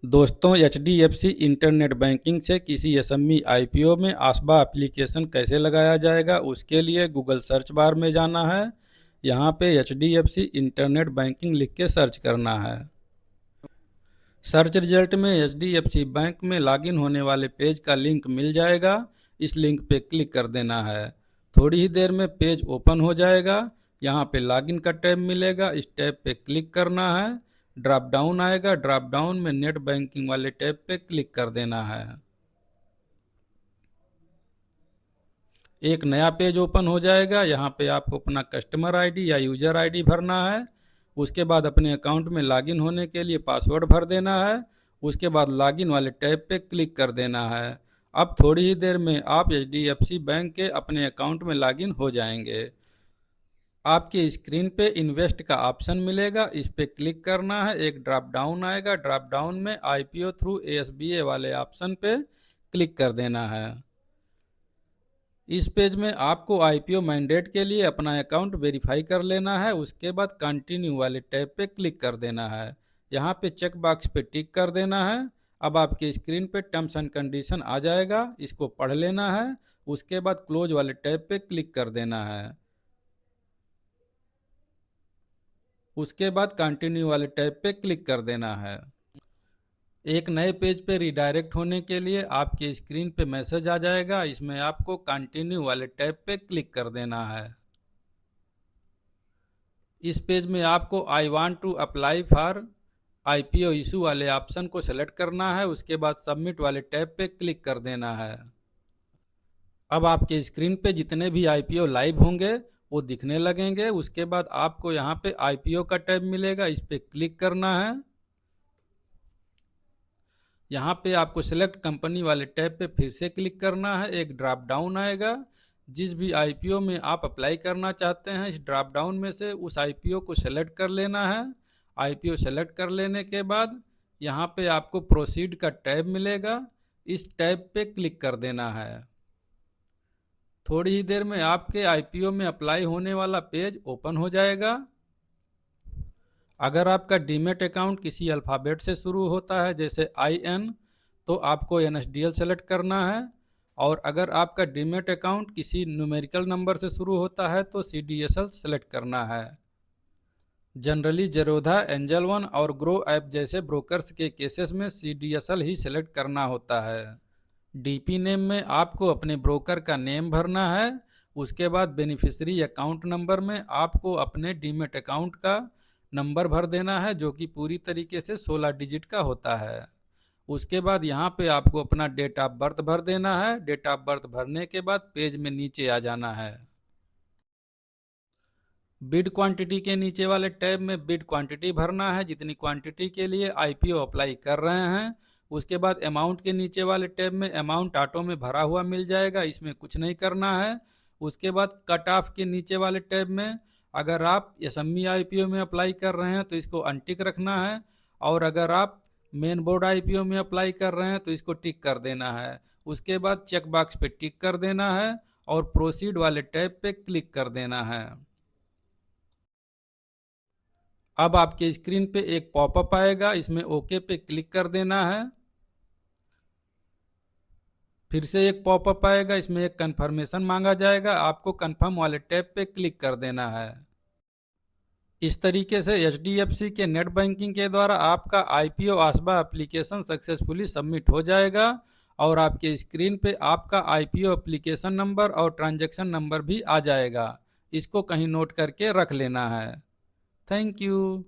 दोस्तों, HDFC internet banking से किसी एसएमई आईपीओ में आसबा एप्लीकेशन कैसे लगाया जाएगा, उसके लिए गूगल सर्च बार में जाना है। यहाँ पे एचडीएफसी इंटरनेट बैंकिंग लिख के सर्च करना है। सर्च रिजल्ट में एचडीएफसी बैंक में लॉगिन होने वाले पेज का लिंक मिल जाएगा। इस लिंक पे क्लिक कर देना है। थोड़ी ही देर में पेज ओपन हो जाएगा। यहाँ पे लॉगिन का टैब मिलेगा, इस टैब पे क्लिक करना है। ड्रॉप डाउन आएगा, ड्रॉप डाउन में नेट बैंकिंग वाले टैब पे क्लिक कर देना है। एक नया पेज ओपन हो जाएगा। यहाँ पे आपको अपना कस्टमर आईडी या यूजर आईडी भरना है। उसके बाद अपने अकाउंट में लॉगिन होने के लिए पासवर्ड भर देना है। उसके बाद लॉगिन वाले टैब पे क्लिक कर देना है। अब थोड़ी ही देर में आप एचडीएफसी बैंक के अपने अकाउंट में लॉगिन हो जाएंगे। आपकी स्क्रीन पे इन्वेस्ट का ऑप्शन मिलेगा, इस पे क्लिक करना है। एक ड्रॉप डाउन आएगा, ड्रॉप डाउन में आईपीओ थ्रू एसबीए वाले ऑप्शन पे क्लिक कर देना है। इस पेज में आपको आईपीओ मैंडेट के लिए अपना अकाउंट वेरीफाई कर लेना है। उसके बाद कंटिन्यू वाले टैब पे क्लिक कर देना है। यहाँ पे चेक बॉक्स पे टिक कर देना है। अब आपकी स्क्रीन पे टर्म्स एंड कंडीशन आ जाएगा, इसको पढ़ लेना है। उसके बाद क्लोज वाले टैब पे क्लिक कर देना है। उसके बाद कंटिन्यू वाले टैब पे क्लिक कर देना है। एक नए पेज पे रिडायरेक्ट होने के लिए आपके स्क्रीन पे मैसेज आ जाएगा, इसमें आपको कंटिन्यू वाले टैब पे क्लिक कर देना है। इस पेज में आपको I want to apply for IPO issue वाले ऑप्शन को सेलेक्ट करना है। उसके बाद सबमिट वाले टैब पे क्लिक कर देना है। अब आपके स्क्रीन पे जितने भी आईपीओ लाइव होंगे वो दिखने लगेंगे। उसके बाद आपको यहाँ पे आईपीओ का टैब मिलेगा, इस पे क्लिक करना है। यहाँ पे आपको सेलेक्ट कंपनी वाले टैब पे फिर से क्लिक करना है। एक ड्रॉप डाउन आएगा, जिस भी आईपीओ में आप अप्लाई करना चाहते हैं इस ड्रॉप डाउन में से उस आईपीओ को सेलेक्ट कर लेना है। आईपीओ सेलेक्ट कर लेने के बाद यहाँ पे आपको प्रोसीड का टैब मिलेगा, इस टैब पे क्लिक कर देना है। थोड़ी ही देर में आपके आईपीओ में अप्लाई होने वाला पेज ओपन हो जाएगा। अगर आपका डीमेट अकाउंट किसी अल्फ़ाबेट से शुरू होता है जैसे IN, तो आपको NSDL सेलेक्ट करना है। और अगर आपका डीमेट अकाउंट किसी न्यूमेरिकल नंबर से शुरू होता है तो CDSL सेलेक्ट करना है। जनरली जेरोधा, एंजल वन और ग्रो ऐप जैसे ब्रोकर्स के केसेस में CDSL ही सेलेक्ट करना होता है। डीपी नेम में आपको अपने ब्रोकर का नेम भरना है। उसके बाद बेनिफिशियरी अकाउंट नंबर में आपको अपने डीमेट अकाउंट का नंबर भर देना है, जो कि पूरी तरीके से 16 डिजिट का होता है। उसके बाद यहाँ पे आपको अपना डेट ऑफ बर्थ भर देना है। डेट ऑफ बर्थ भरने के बाद पेज में नीचे आ जाना है। बिड क्वांटिटी के नीचे वाले टैब में बिड क्वांटिटी भरना है, जितनी क्वांटिटी के लिए आईपीओ अप्लाई कर रहे हैं। उसके बाद अमाउंट के नीचे वाले टैब में अमाउंट ऑटो में भरा हुआ मिल जाएगा, इसमें कुछ नहीं करना है। उसके बाद कट ऑफ के नीचे वाले टैब में अगर आप एसएमई आईपीओ में अप्लाई कर रहे हैं तो इसको अनटिक रखना है, और अगर आप मेन बोर्ड आईपीओ में अप्लाई कर रहे हैं तो इसको टिक कर देना है। उसके बाद चेक बॉक्स पे टिक कर देना है और प्रोसीड वाले टैब पे क्लिक कर देना है। अब आपके स्क्रीन पे एक पॉपअप आएगा, इसमें ओके पे क्लिक कर देना है। फिर से एक पॉपअप आएगा, इसमें एक कंफर्मेशन मांगा जाएगा, आपको कंफर्म वाले टैब पे क्लिक कर देना है। इस तरीके से एचडीएफसी के नेट बैंकिंग के द्वारा आपका आईपीओ आसबा एप्लीकेशन सक्सेसफुली सबमिट हो जाएगा और आपके स्क्रीन पे आपका आईपीओ एप्लीकेशन नंबर और ट्रांजैक्शन नंबर भी आ जाएगा। इसको कहीं नोट करके रख लेना है। Thank you.